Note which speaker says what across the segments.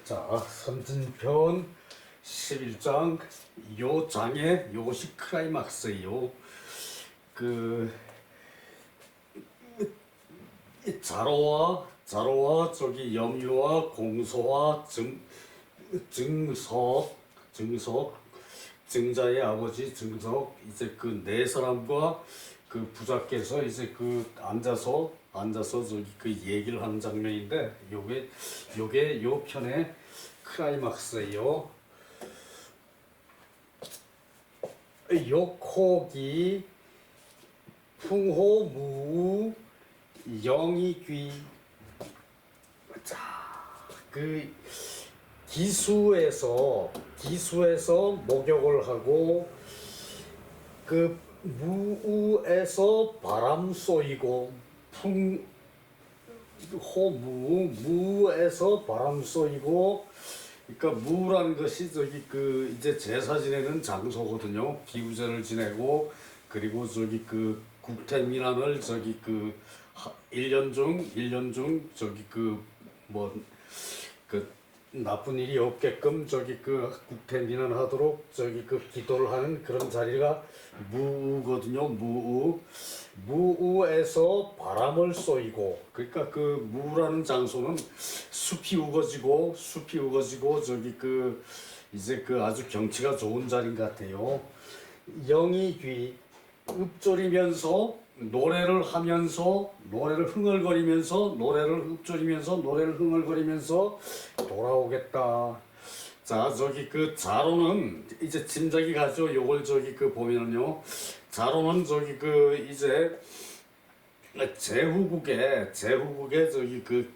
Speaker 1: 자, 선진편 11장 요 장의 요것이 클라이막스예요. 그 자로와 저기 염유와 공소와 증석 증자의 아버지 증석 이제 그 네 사람과 그 부자께서 이제 그 앉아서 저기 그 얘기를 하는 장면인데 요게 요 편의 클라이막스예요. 욕호기 풍호무 영이귀. 자, 그 기수에서 목욕을 하고 그 무우에서 바람 쏘이고 무에서 바람 쏘이고. 그러니까 무라는 것이 저기 그 이제 제사 지내는 장소거든요. 기구제를 지내고 그리고 저기 그 국태민안을 저기 그 1년 중 저기 그 뭐 그 나쁜 일이 없게끔 저기 그 국태민안 하도록 저기 그 기도를 하는 그런 자리가 무거든요. 무에서 바람을 쏘이고. 그러니까 그 무라는 장소는 숲이 우거지고 저기 그 이제 그 아주 경치가 좋은 자리인 것 같아요. 영이 읊조리면서 노래를 흥얼거리면서 돌아오겠다. 자, 저기 그 자로는 이제 짐작이 가죠. 요걸 저기 그 보면은요. 자로는 저기 그 이제 제후국에 저기 그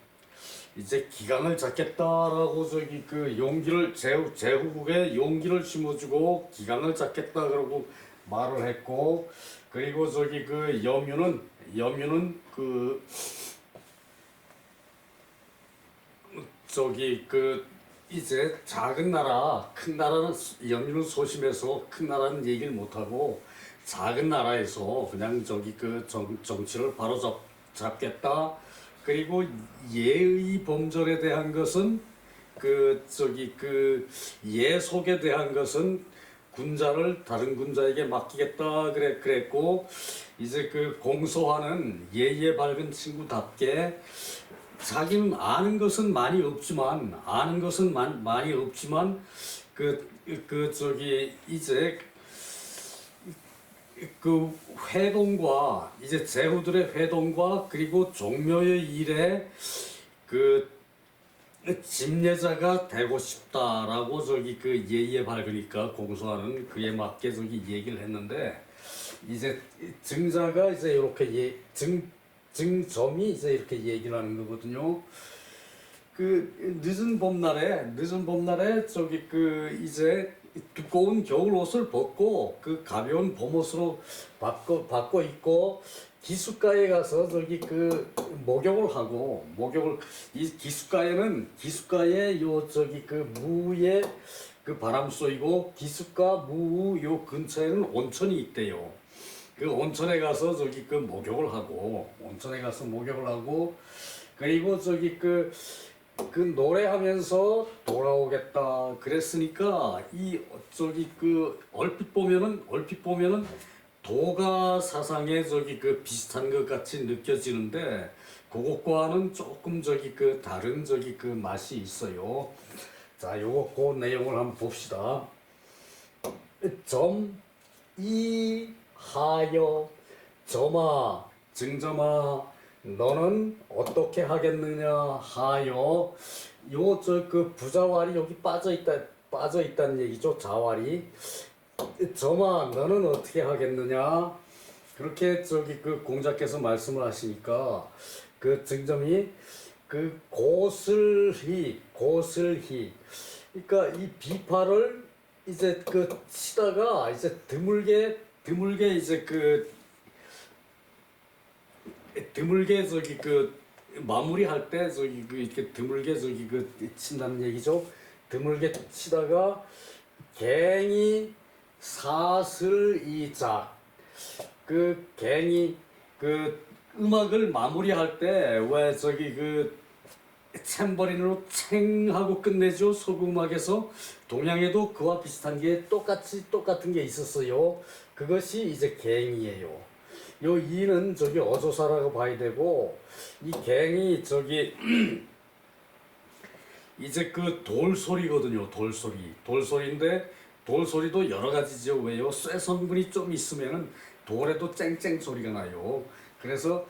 Speaker 1: 이제 기강을 잡겠다라고 저기 그 용기를 제후국에 용기를 심어주고 기강을 잡겠다 그러고 말을 했고. 그리고 저기 그 염유는 그 저기 그 이제 작은 나라 큰 나라는 염유는 소심해서 큰 나라는 얘기를 못하고 작은 나라에서 그냥 저기 그 정치를 바로 잡겠다. 그리고 예의 범절에 대한 것은 그 저기 그 예속에 대한 것은 군자를 다른 군자에게 맡기겠다 그랬고. 이제 그 공소하는 예의에 밝은 친구답게 자기는 아는 것은 많이 없지만 그 저기 이제 그 회동과 이제 제후들의 회동과 그리고 종묘의 일에 그 집례자가 되고 싶다라고 저기 그 예의에 밝으니까 공소하는 그에 맞게 저기 얘기를 했는데. 이제 증자가 이제 이렇게 증점이 이제 이렇게 얘기를 하는 거거든요. 그 늦은 봄날에 저기 그 이제 두꺼운 겨울 옷을 벗고 그 가벼운 봄옷으로 바꿔 입고 기슭가에 가서 저기 그 이 기슭가에 요 저기 그 무에 그 바람 쏘이고 기슭가 무 요 근처에는 온천이 있대요. 그 온천에 가서 저기 그 목욕을 하고 그리고 저기 그 노래하면서 돌아오겠다 그랬으니까 이 저기 그 얼핏 보면은 도가 사상에 저기 그 비슷한 것 같이 느껴지는데 그것과는 조금 저기 그 다른 저기 그 맛이 있어요. 자, 요거 그 내용을 한번 봅시다. 하여 점아 증점아 너는 어떻게 하겠느냐 하여. 요 저 그 부자왈이 여기 빠져 있다는 얘기죠. 자왈이. 점아 너는 어떻게 하겠느냐 그렇게 저기 그 공자께서 말씀을 하시니까 그 증점이 그 고슬히 그러니까 이 비파를 이제 그 치다가 이제 드물게 이제 드물게 저기 그 마무리할 때 저기 그 이렇게 드물게 저기 그 친다는 얘기죠. 드물게 치다가 갱이 사슬이작. 그 갱이 그 음악을 마무리할 때 왜 저기 그 챔버린으로 챙 하고 끝내죠. 소금음악에서. 동양에도 그와 비슷한 게 똑같은 게 있었어요. 그것이 이제 갱이에요. 요 이는 저기 어조사라고 봐야 되고, 이 갱이 저기 이제 그 돌소리거든요. 돌소리인데 돌소리도 여러 가지죠. 왜요? 쇠 성분이 좀 있으면은 돌에도 쨍쨍 소리가 나요. 그래서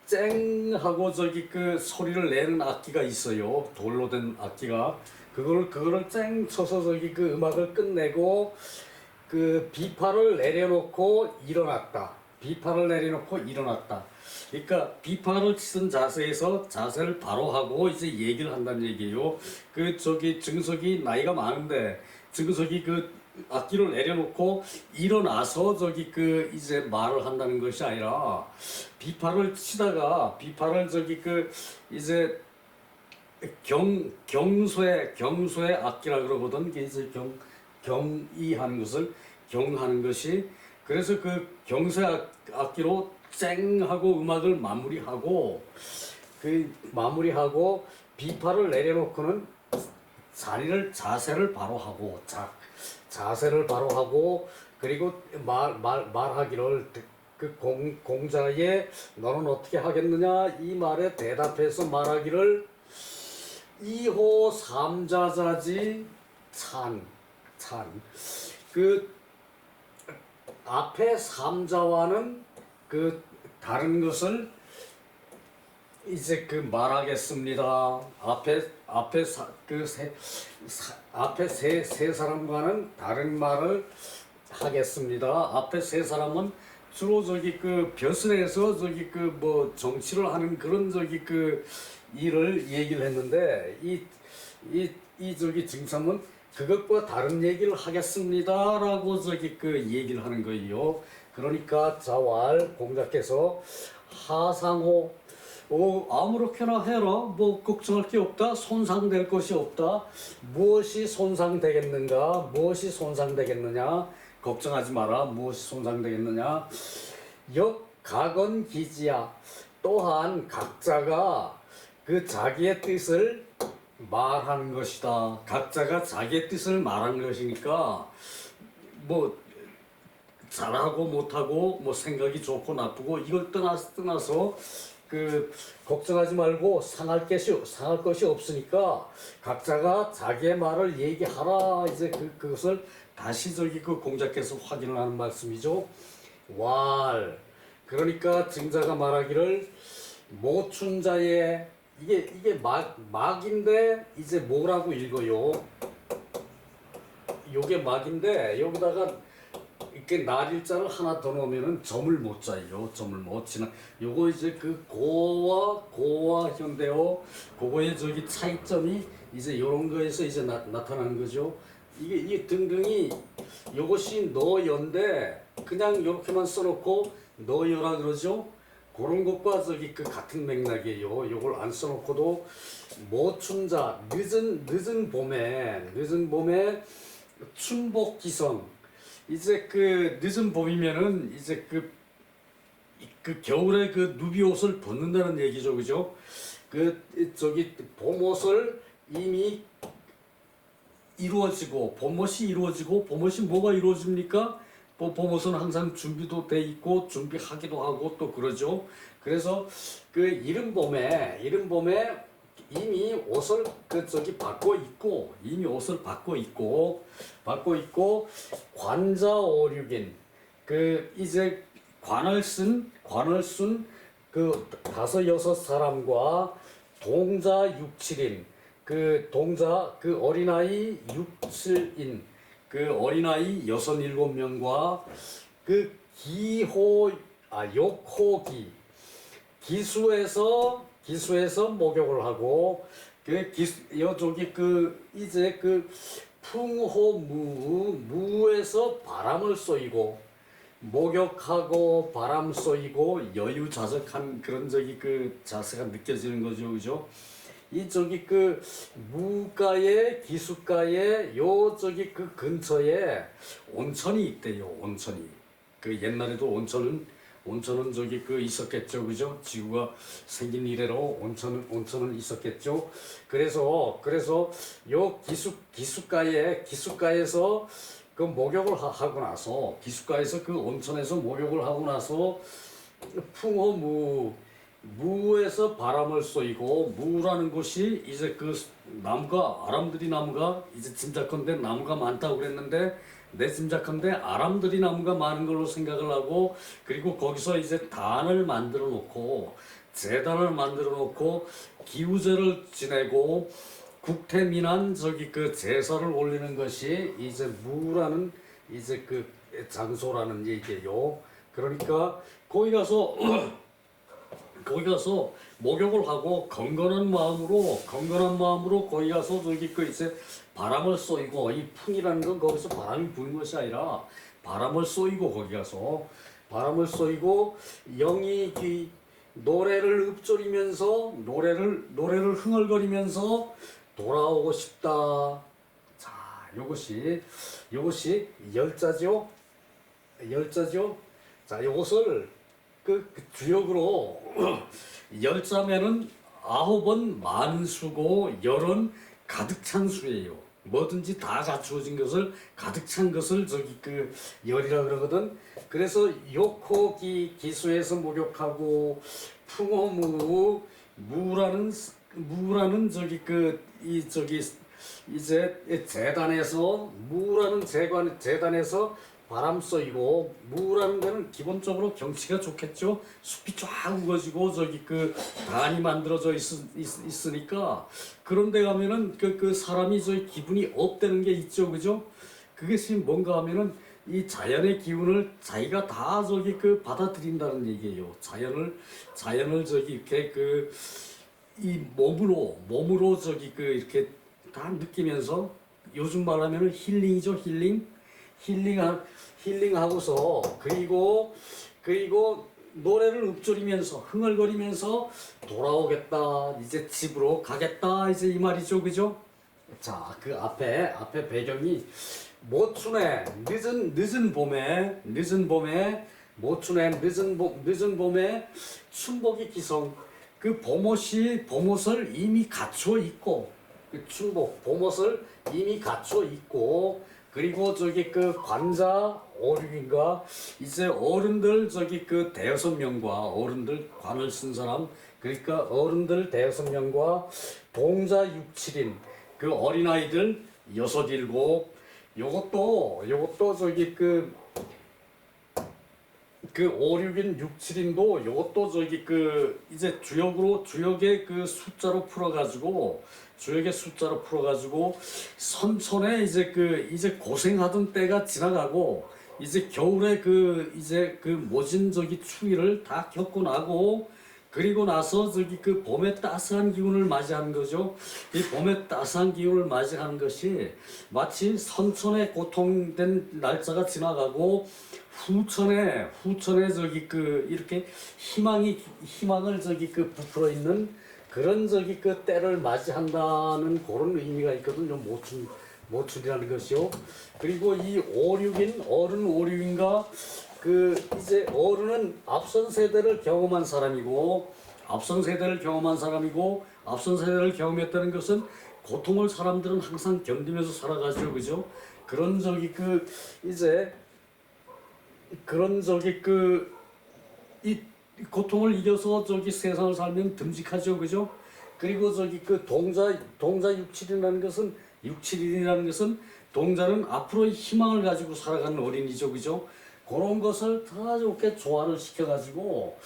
Speaker 1: 쨍 하고 저기 그 소리를 내는 악기가 있어요. 돌로 된 악기가. 그거를 쨍 쳐서 저기 그 음악을 끝내고 그 비파를 내려놓고 일어났다. 비파를 내려놓고 일어났다. 그러니까 비파를 치던 자세에서 자세를 바로 하고 이제 얘기를 한다는 얘기예요. 그 저기 증석이 나이가 많은데 증석이 그 악기를 내려놓고 일어나서 저기 그 이제 말을 한다는 것이 아니라 비파를 치다가 비파를 저기 그 이제 경소의 악기라 그러거든. 이제 경이하는 것을 경하는 것이. 그래서 그 경소의 악기로 쨍 하고 음악을 마무리하고 비파를 내려놓고는 자세를 바로 하고 자세를 바로 하고 그리고 말하기를 그 공자의 너는 어떻게 하겠느냐 이 말에 대답해서 말하기를 이호 삼자자지 그 앞에 삼자와는 그 다른 것을 이제 그 말하겠습니다. 앞에 세 사람과는 다른 말을 하겠습니다. 앞에 세 사람은 주로 저기 그 벼슬에서 저기 그 뭐 정치를 하는 그런 저기 그 일을 얘기를 했는데 이 저기 증sam은 그것과 다른 얘기를 하겠습니다라고 저기 그 얘기를 하는 거예요. 그러니까 자왈 공자께서 하상호 아무렇게나 해라. 뭐 걱정할 게 없다. 손상될 것이 없다. 무엇이 손상되겠는가? 무엇이 손상되겠느냐? 걱정하지 마라. 무엇이 손상되겠느냐? 역각언기지야. 또한 각자가 그 자기의 뜻을 말하는 것이다. 각자가 자기의 뜻을 말하는 것이니까 뭐 잘하고 못하고 뭐 생각이 좋고 나쁘고 이걸 떠나서 그 걱정하지 말고 상할 것이 없으니까 각자가 자기의 말을 얘기하라. 이제 그것을 다시 저기 그 공자께서 확인을 하는 말씀이죠. 그러니까 증자가 말하기를 모춘자의 이게 막인데 이제 뭐라고 읽어요? 요게 막인데 여기다가 이렇게 날일자를 하나 더 넣으면은 점을 못 짜요. 점을 못 치나. 요거 이제 그 고와 현대어 그거의 저기 차이점이 이제 요런 거에서 이제 나타나는 거죠. 이게 등등이 요것이 너연데 그냥 요렇게만 써놓고 너여라 그러죠. 그런 것과 저기 그 같은 맥락이에요. 요걸 안 써놓고도 모춘자 늦은 봄에 춘복기성 이제 그 늦은 봄이면은 이제 그 겨울에 그 누비옷을 벗는다는 얘기죠, 그죠? 그 저기 봄옷을 이미 이루어지고 봄옷이 뭐가 이루어집니까? 봄옷은 항상 준비도 돼 있고 준비하기도 하고 또 그러죠. 그래서 그 이른 봄에 이미 옷을 받고 있고 관자오륙인 그 이제 관을 쓴 그 5-6 사람과 동자 6-7인 그 동자 그 어린아이 6-7인 그 어린아이 6-7명과 그 욕호기 기수에서 목욕을 하고 여쪽이 이제 무에서 바람을 쏘이고 목욕하고 바람 쏘이고 여유자적한 그런 자세가 느껴지는 거죠, 그죠? 무가의 기숫가에 근처에 온천이 있대요. 온천이 옛날에도 온천은 저기 그 있었겠죠, 그죠? 지구가 생긴 이래로 온천은 있었겠죠. 그래서 요 기슭가에서 그 목욕을 하고 나서 기슭가에서 그 온천에서 목욕을 하고 나서 무에서 바람을 쏘이고 무라는 곳이 이제 그 나무가 아람들이 나무가 이제 짐작컨대 나무가 많다고 그랬는데 내 짐작컨대 아람들이 나무가 많은 걸로 생각을 하고 그리고 거기서 이제 단을 만들어 놓고 제단을 만들어 놓고 기우제를 지내고 국태민안 저기 그 제사를 올리는 것이 이제 무라는 이제 그 장소라는 얘기예요. 그러니까 거기 가서 목욕을 하고 건강한 마음으로 거기 가서 저기 그 이제 바람을 쏘이고 이 풍이라는 건 거기서 바람이 부는 것이 아니라 바람을 쏘이고 거기 가서 바람을 쏘이고 영이 노래를 읊조리면서 노래를 흥얼거리면서 돌아오고 싶다. 자, 요것이 열자죠. 자, 요것을 그 주역으로 열자면은 9은 많은 수고 열은 가득 찬 수예요. 뭐든지 다 갖추어진 것을 가득 찬 것을 저기 그 열이라 그러거든. 그래서 요코 기수에서 목욕하고 풍어무 무라는 저기 그 이 저기 이제 재단에서 무라는 재단에서 바람 쏘이고 무라는 데는 기본적으로 경치가 좋겠죠. 숲이 쫙 우거지고 저기 그 단이 만들어져 있으니까 그런 데 가면은 그 사람이 저기 기분이 업되는 게 있죠, 그죠? 그것이 뭔가 하면은 이 자연의 기운을 자기가 다 저기 그 받아들인다는 얘기예요. 자연을 저기 이렇게 그 이 몸으로 저기 그 이렇게 다 느끼면서 요즘 말하면은 힐링이죠, 힐링하고서 그리고 노래를 읊조리면서 흥얼거리면서 돌아오겠다, 이제 집으로 가겠다, 이제 이 말이죠, 그죠? 자, 그 앞에 배경이 모춘의 늦은 봄에 모춘의 늦은 봄에 춘복이 기성. 그 봄옷을 이미 갖춰 있고 그 봄옷을 이미 갖춰 있고 그리고 저기 그 관자 오륙인가 이제 어른들 저기 그 대여섯 명과 어른들 관을 쓴 사람 그러니까 어른들 대여섯 명과 동자 6, 7인 그 어린아이들 6, 7 요것도 저기 그 5, 6인 6, 7인도 요것도 저기 그 이제 주역의 그 숫자로 풀어가지고 선천에 이제 고생하던 때가 지나가고 이제 겨울에 이제 모진 저기 추위를 다 겪고 나고 그리고 나서 저기 그 봄의 따스한 기운을 맞이하는 거죠. 이 봄의 따스한 기운을 맞이하는 것이 마치 선천에 고통된 날짜가 지나가고 후천에 저기 그 이렇게 희망을 저기 그 부풀어 있는 그런 저기 그 때를 맞이한다는 그런 의미가 있거든요. 모춘이라는 것이요. 그리고 이 5, 6인 어른 5, 6인가 그 이제 어른은 앞선 세대를 경험한 사람이고 앞선 세대를 경험했다는 것은 고통을 사람들은 항상 견디면서 살아가죠, 그죠? 그런 저기 그 이제 그런 저기 그 이 고통을 이겨서 저기 세상을 살면 듬직하죠, 그죠? 그리고 저기 그 동자 67이라는 것은 동자는 앞으로의 희망을 가지고 살아가는 어린이죠, 그죠? 그런 것을 다 이렇게 조화를 시켜가지고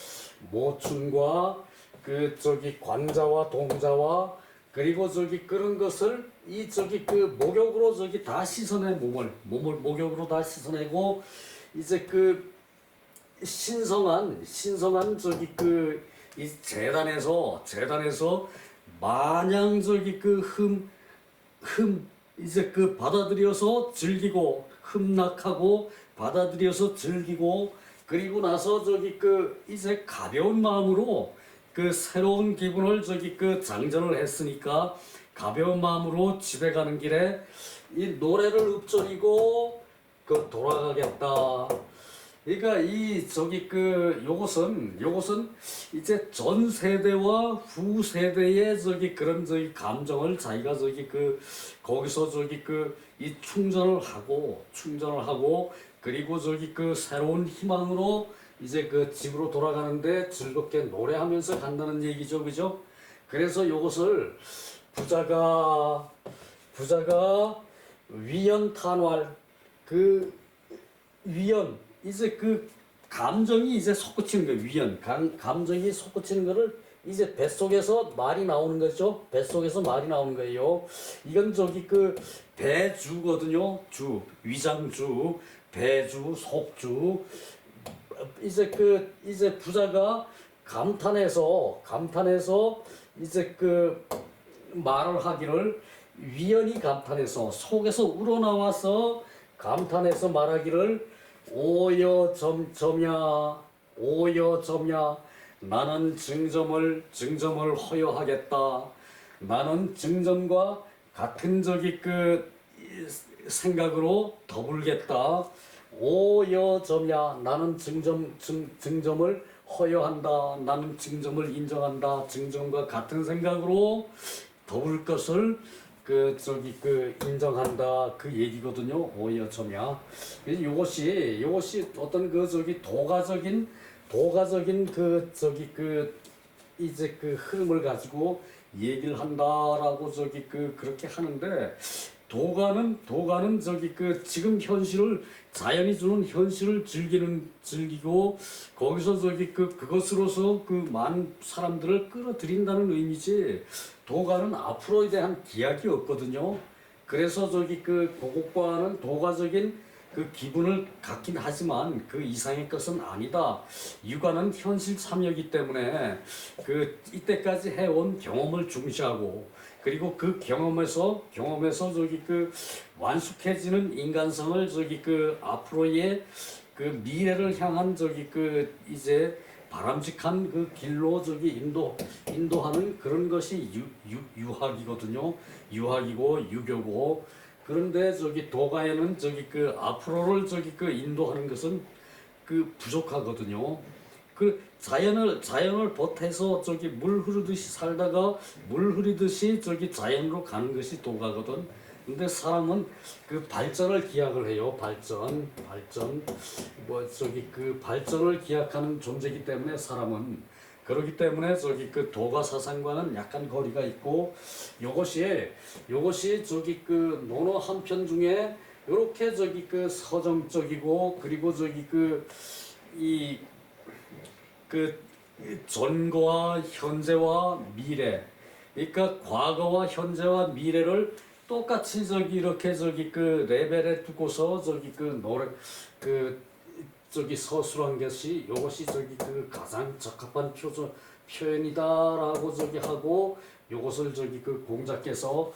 Speaker 1: 모춘과 그 저기 관자와 동자와 그리고 저기 그런 것을 이 저기 그 목욕으로 저기 다 씻어내 몸을 목욕으로 다 씻어내고 이제 그 신성한 저기 그 이 재단에서 마냥 저기 그 이제 그 받아들여서 즐기고 흠락하고 받아들여서 즐기고 그리고 나서 저기 그 이제 가벼운 마음으로 그 새로운 기분을 저기 그 장전을 했으니까 가벼운 마음으로 집에 가는 길에 이 노래를 읊조리고 그 돌아가겠다. 그러니까 이 저기 그 요것은 이제 전 세대와 후 세대의 저기 그런 저기 감정을 자기가 저기 그 거기서 저기 그 이 충전을 하고 그리고 저기 그 새로운 희망으로 이제 그 집으로 돌아가는데 즐겁게 노래하면서 간다는 얘기죠, 그죠? 그래서 요것을 부자가 위연탄활 그 위연 이제 그 감정이 이제 솟구치는 거예요. 감정이 솟구치는 거를 이제 뱃속에서 말이 나오는 거죠. 뱃속에서 말이 나오는 거예요. 이건 저기 그 배주거든요. 주, 위장주, 배주, 속주. 이제 부자가 감탄해서 이제 그 말을 하기를 위연이 감탄해서 속에서 우러나와서 감탄해서 말하기를 오여 점야 나는 증점을 허여하겠다. 나는 증점과 같은 저기 그 생각으로 더불겠다. 오여 점야 나는 증점을 허여한다. 나는 증점을 인정한다. 증점과 같은 생각으로 더불 것을 그 저기 그 인정한다 그 얘기거든요. 오히려 점이야. 요것이 어떤 그 저기 도가적인 그 저기 그 이제 그 흐름을 가지고 얘기를 한다라고 저기 그 그렇게 하는데 도가는 저기 그 지금 현실을 자연이 주는 현실을 즐기고 거기서 저기 그것으로서 그 많은 사람들을 끌어들인다는 의미지 도가는 앞으로에 대한 기약이 없거든요. 그래서 저기 그 고국과는 도가적인 그 기분을 갖긴 하지만 그 이상의 것은 아니다. 육아는 현실 참여이기 때문에 그 이때까지 해온 경험을 중시하고 그리고 그 경험에서 저기 그 완숙해지는 인간성을 저기 그 앞으로의 그 미래를 향한 저기 그 이제 바람직한 그 길로 저기 인도하는 그런 것이 유학이거든요. 유학이고 유교고 그런데 저기 도가에는 저기 그 앞으로를 저기 그 인도하는 것은 그 부족하거든요. 그 자연을 보태서 저기 물 흐르듯이 살다가 물 흐르듯이 저기 자연으로 가는 것이 도가거든. 근데 사람은 그 발전을 기약을 해요. 발전 뭐 저기 그 발전을 기약하는 존재이기 때문에 사람은 그렇기 때문에 저기 그 도가 사상과는 약간 거리가 있고 요것이 저기 그 논어 한 편 중에 요렇게 저기 그 서정적이고 그리고 저기 그 전거와 현재와 미래 그러니까 과거와 현재와 미래를 똑같이 저기 이렇게 저기 그 레벨에 두고서 저기 그 노래 그 저기 서술한 것이 요것이 저기 그 가장 적합한 표현이다라고 저기 하고 요것을 저기 그 공자께서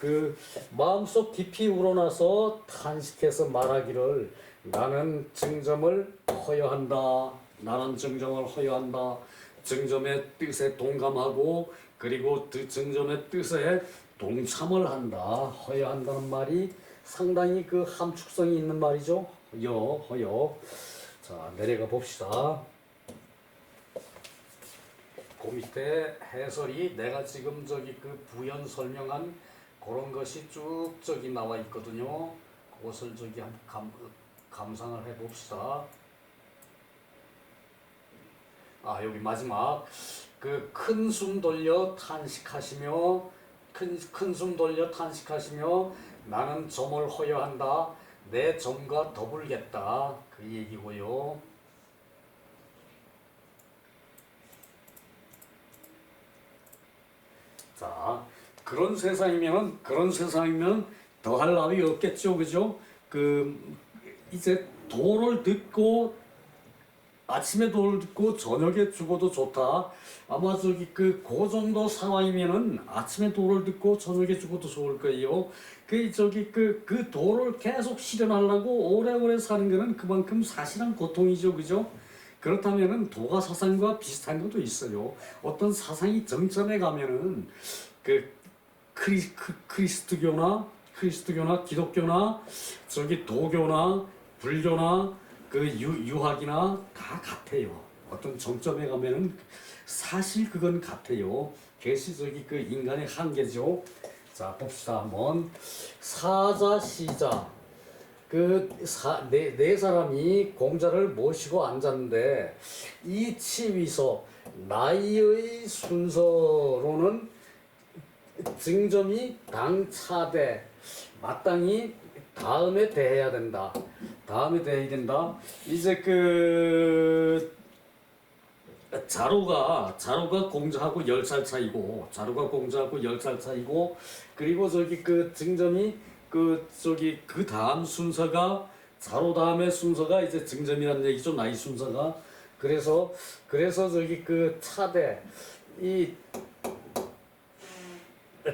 Speaker 1: 그 마음속 깊이 우러나서 탄식해서 말하기를 나는 증점을 허여한다. 나는 증점을 허여한다. 증점의 뜻에 동감하고 그리고 그 증점의 뜻에 동참을 한다. 허여한다는 말이 상당히 그 함축성이 있는 말이죠. 허여. 자, 내려가 봅시다. 그 밑에 해설이 내가 지금 저기 그 부연 설명한 그런 것이 쭉 저기 나와 있거든요. 그것을 저기 한번 감상을 해 봅시다. 아, 여기 마지막 그 큰 숨 돌려 탄식하시며 큰 숨 돌려 탄식하시며 나는 점을 허여한다. 내 점과 더불겠다. 그 얘기고요. 자, 그런 세상이면 더할 나위 없겠죠, 그죠? 그 이제 도를 듣고 아침에 도를 듣고 저녁에 죽어도 좋다. 아마 저기 그 정도 상황이면은 아침에 도를 듣고 저녁에 죽어도 좋을 거예요. 그 도를 계속 실현하려고 오래오래 사는 거는 그만큼 사실은 고통이죠, 그죠? 그렇다면은 도가 사상과 비슷한 것도 있어요. 어떤 사상이 정점에 가면은 그 크리스트교나 기독교나 저기 도교나 불교나 그 유학이나 다 같아요. 어떤 정점에 가면은 사실 그건 같아요. 그것이 저기 그 인간의 한계죠. 자 봅시다 한번. 사자 시자 네 사람이 공자를 모시고 앉았는데 이 치위서 나이의 순서로는 증점이 당차대 마땅히 다음에 대해야 된다. 다음에 대해야 된다. 이제 그 자루가 공자하고 10살 차이고 자루가 공자하고 10살 차이고 그리고 저기 그 증점이 그 다음 순서가 자루 다음에 순서가 이제 증점이라는 얘기죠. 나이 순서가. 그래서 저기 그 차대 이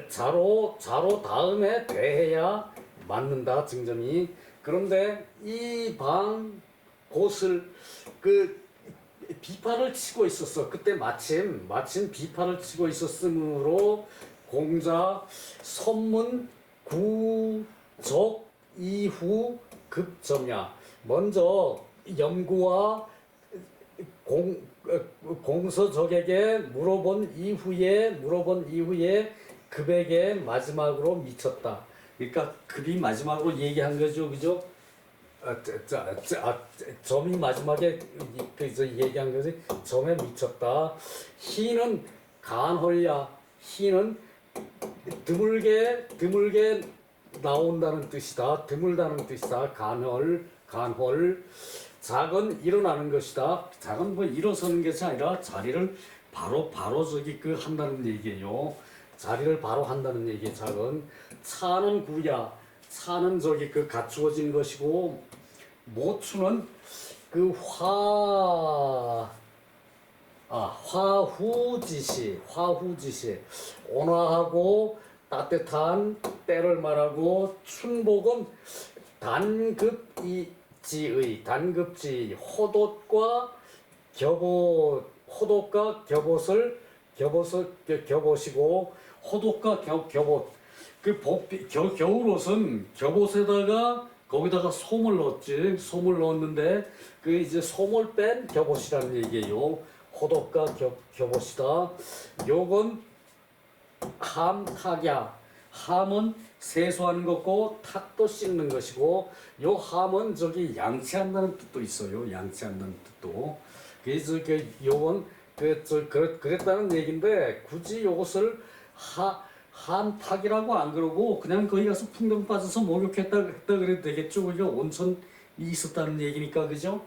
Speaker 1: 자로 다음에 대해야 맞는다 증점이. 그런데 이 방 곳을 그 비파를 치고 있었어. 그때 마침 비파를 치고 있었으므로 공자 선문 구적 이후 급점야. 먼저 염구와 공서적에게 물어본 이후에 급에게 마지막으로 미쳤다. 그러니까 급이 마지막으로 얘기한 거죠, 그죠? 점이 마지막에 얘기한 거지. 점에 미쳤다. 희는 간헐야. 희는 드물게 나온다는 뜻이다. 드물다는 뜻이다. 간헐. 작은 일어나는 것이다. 작은 뭐 일어서는 것이 아니라 자리를 바로 저기 그 한다는 얘기예요. 자리를 바로 한다는 얘기. 작은. 차는 구야. 차는 저기 그 갖추어진 것이고 모추는 그 화후지시 온화하고 따뜻한 때를 말하고 춘복은 단급지의 호돛과 겹옷이고 호돛과 겹옷 겨울옷은 겹옷에다가 거기다가 솜을 넣었는데 그 이제 솜을 뺀 겹옷이라는 얘기예요. 호돛과 겹옷이다. 요건 함탁야. 함은 세수하는 것고 탁도 씻는 것이고 요 함은 저기 양치한다는 뜻도 있어요. 양치한다는 뜻도. 그래서 요건 그랬다는 얘긴데 굳이 요것을 함탁이라고 안 그러고 그냥 거기 가서 풍덩 빠져서 목욕했다 그래도 되겠죠. 그게 온천이 있었다는 얘기니까 그죠?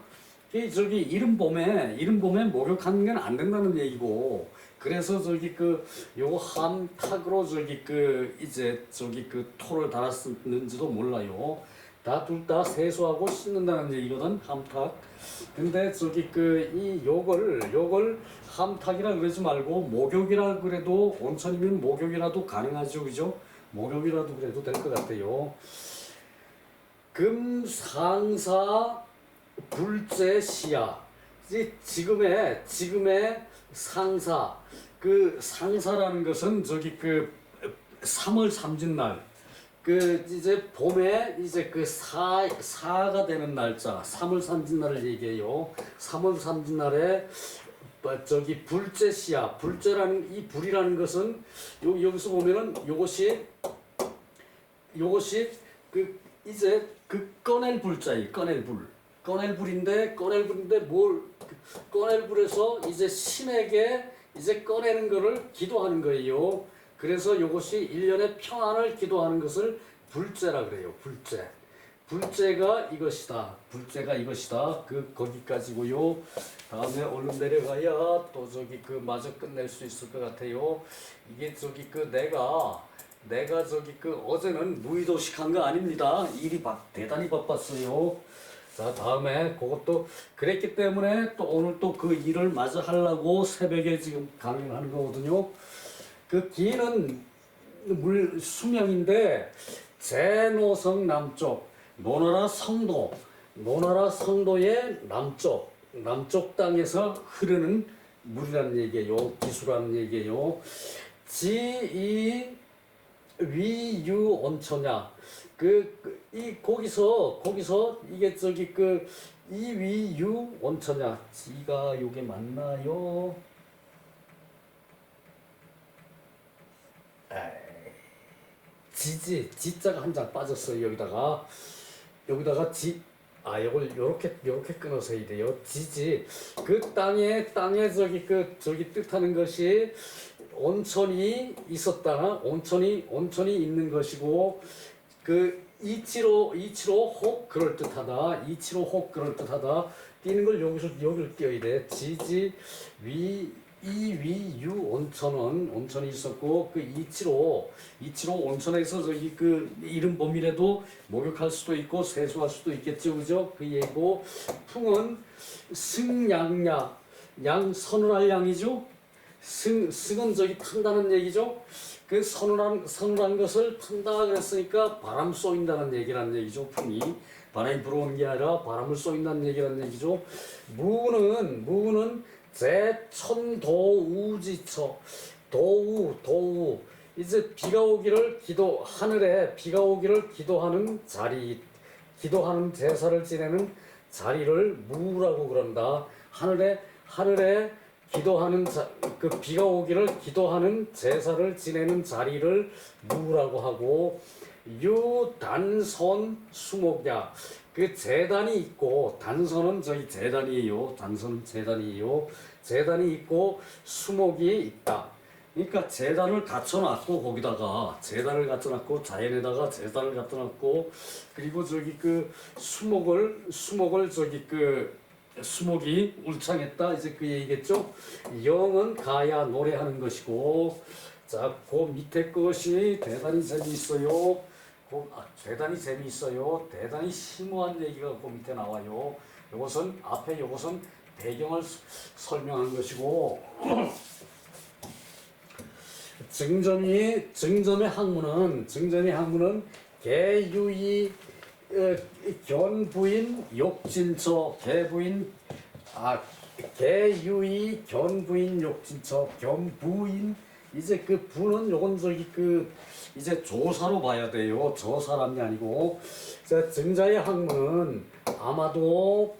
Speaker 1: 저기 이른 봄에 목욕하는 건 안 된다는 얘기고 그래서 저기 요거 함탁으로 저기 이제 저기 토를 달았는지도 몰라요. 둘 다 세수하고 씻는다는 얘기거든. 함탁. 근데 저기 이 요걸 함탁이라 그러지 말고 목욕이라 그래도 온천이면 목욕이라도 가능하죠, 그죠? 목욕이라도 그래도 될 것 같아요. 금상사 불제시야. 지금의 상사. 상사라는 것은 저기 3월 삼진날. 이제 봄에 이제 사가 되는 날짜 3월 삼진날을 얘기해요. 3월 삼진날에 저기 불제시야. 불제라는 이 불이라는 것은 여기서 보면은 요것이 이제 꺼낼 불자이. 꺼낼 불인데 꺼낼 불에서 이제 신에게 이제 꺼내는 거를 기도하는 거예요. 그래서 이것이 1년의 평안을 기도하는 것을 불제라 그래요. 불제가 이것이다. 거기까지고요. 다음에 얼른 내려가야 또 저기 마저 끝낼 수 있을 것 같아요. 이게 저기 내가 저기 어제는 무의도식한 거 아닙니다. 일이 대단히 바빴어요. 자, 다음에 그것도 그랬기 때문에 또 오늘 또 그 일을 마저 하려고 새벽에 지금 강연하는 거거든요. 기는 수명인데 제노성 남쪽 노나라 성도의 남쪽 땅에서 흐르는 물이라는 얘기예요. 기수라는 얘기예요. 지이 위유 온천야. 거기서 이게 저기 이위유 온천이야. 지가 요게 맞나요? 에이, 지지 지자가 한 장 빠졌어요. 여기다가 요걸 요렇게 끊어서 해야 돼요. 지지 그 땅에 저기 뜻하는 것이 온천이 있었다. 온천이 있는 것이고 그 이치로 혹 그럴듯하다. 이치로 혹 그럴듯하다. 띄는 걸 여기를 띄어야 돼. 지지 이위유 온천이 있었고 그 이치로 온천에서 저기 그 이름 범위라도 목욕할 수도 있고 세수할 수도 있겠죠, 그죠? 그 얘기고 풍은 승양야 양 서늘할 양이죠. 승은 저기 탄다는 얘기죠. 그 서늘한 것을 탄다 그랬으니까 바람 쏘인다는 얘기란 얘기죠. 풍이 바람이 불어오는 게 아니라 바람을 쏘인다는 얘기란 얘기죠. 무는 제천도우지처 도우 이제 하늘에 비가 오기를 기도하는 자리, 기도하는 제사를 지내는 자리를 무라고 그런다. 하늘에 기도하는 그 비가 오기를 기도하는 제사를 지내는 자리를 무라고 하고 유단선 수목야 그 제단이 있고 단선은 저희 제단이에요. 단선은 제단이에요. 제단이 있고 수목이 있다. 그러니까 제단을 갖춰놨고 거기다가 제단을 갖춰놨고 자연에다가 제단을 갖춰놨고 그리고 저기 그 수목을 저기 그 수목이 울창했다 이제 그 얘기겠죠. 영은 가야 노래하는 것이고 자 그 밑에 것이 대단히 재미있어요. 대단히 재미있어요. 대단히 심오한 얘기가 그 밑에 나와요. 요것은 배경을 설명한 것이고 증점의 학문은 개유이 견부인 욕진처 개유이 견부인 욕진처 견부인 이제 그 부는 요건 저기 그 이제 조사로 봐야 돼요. 저 사람이 아니고 자 증자의 학문은 아마도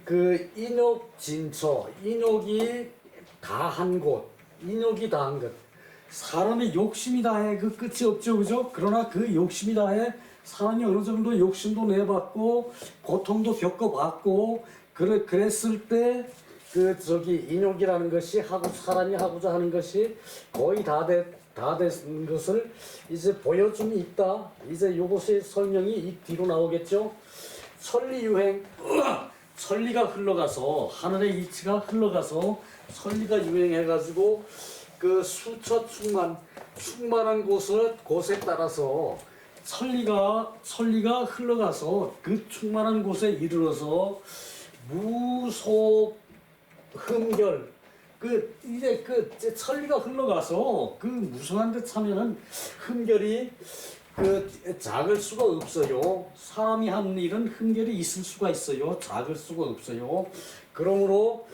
Speaker 1: 그 인욕진처 인욕이 다한 곳 사람의 욕심이 다해 그 끝이 없죠, 그죠? 그러나 그 욕심이 다해 사람이 어느 정도 욕심도 내봤고 고통도 겪어봤고 그랬을 때 그 저기 인욕이라는 것이 사람이 하고자 하는 것이 거의 다 된 것을 이제 보여줌이 있다. 이제 요것의 설명이 이 뒤로 나오겠죠. 천리가 흘러가서 하늘의 이치가 흘러가서 천리가 유행해가지고 그 수처 충만한 곳에 따라서 천리가 흘러가서 그 충만한 곳에 이르러서 무소 흠결 이제 천리가 흘러가서 그 무성한 데 차면은 흠결이 작을 수가 없어요. 사람이 하는 일은 흠결이 있을 수가 있어요. 작을 수가 없어요. 그러므로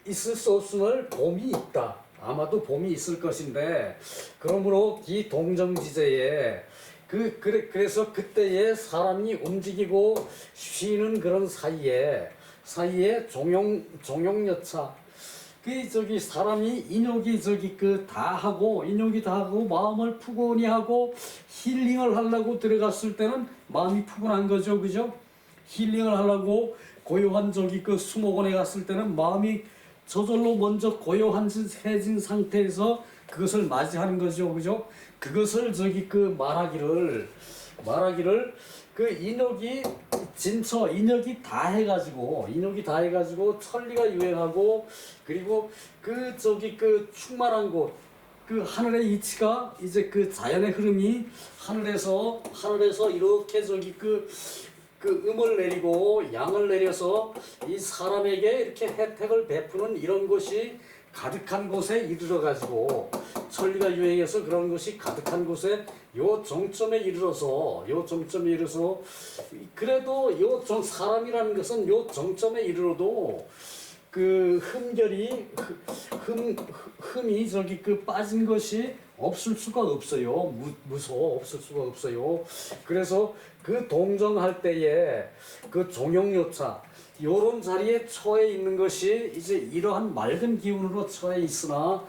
Speaker 1: 있을 수 없음을 봄이 있다. 아마도 봄이 있을 것인데 그러므로 이 동정지제에 그래서 그때에 사람이 움직이고 쉬는 그런 사이에 종용여차 저기 사람이 인욕이 다 하고 마음을 푸근히 하고 힐링을 하려고 들어갔을 때는 마음이 푸근한 거죠, 그죠? 힐링을 하려고 고요한 수목원에 갔을 때는 마음이 저절로 먼저 고요해진 상태에서 그것을 맞이하는 거죠, 그죠? 그것을 말하기를 인욕이 다 해가지고 천리가 유행하고 그리고 충만한 곳 하늘의 이치가 이제 자연의 흐름이 하늘에서 이렇게 음을 내리고 양을 내려서 이 사람에게 이렇게 혜택을 베푸는 이런 것이 가득한 곳에 이르러가지고 천리가 유행해서 그런 것이 가득한 곳에 요 정점에 이르러서 그래도 사람이라는 것은 요 정점에 이르러도 그 흠이 빠진 것이 없을 수가 없어요. 무서워 없을 수가 없어요. 그래서 그 동정할 때에 그 종용요차 요런 자리에 처해 있는 것이 이제 이러한 맑은 기운으로 처해 있으나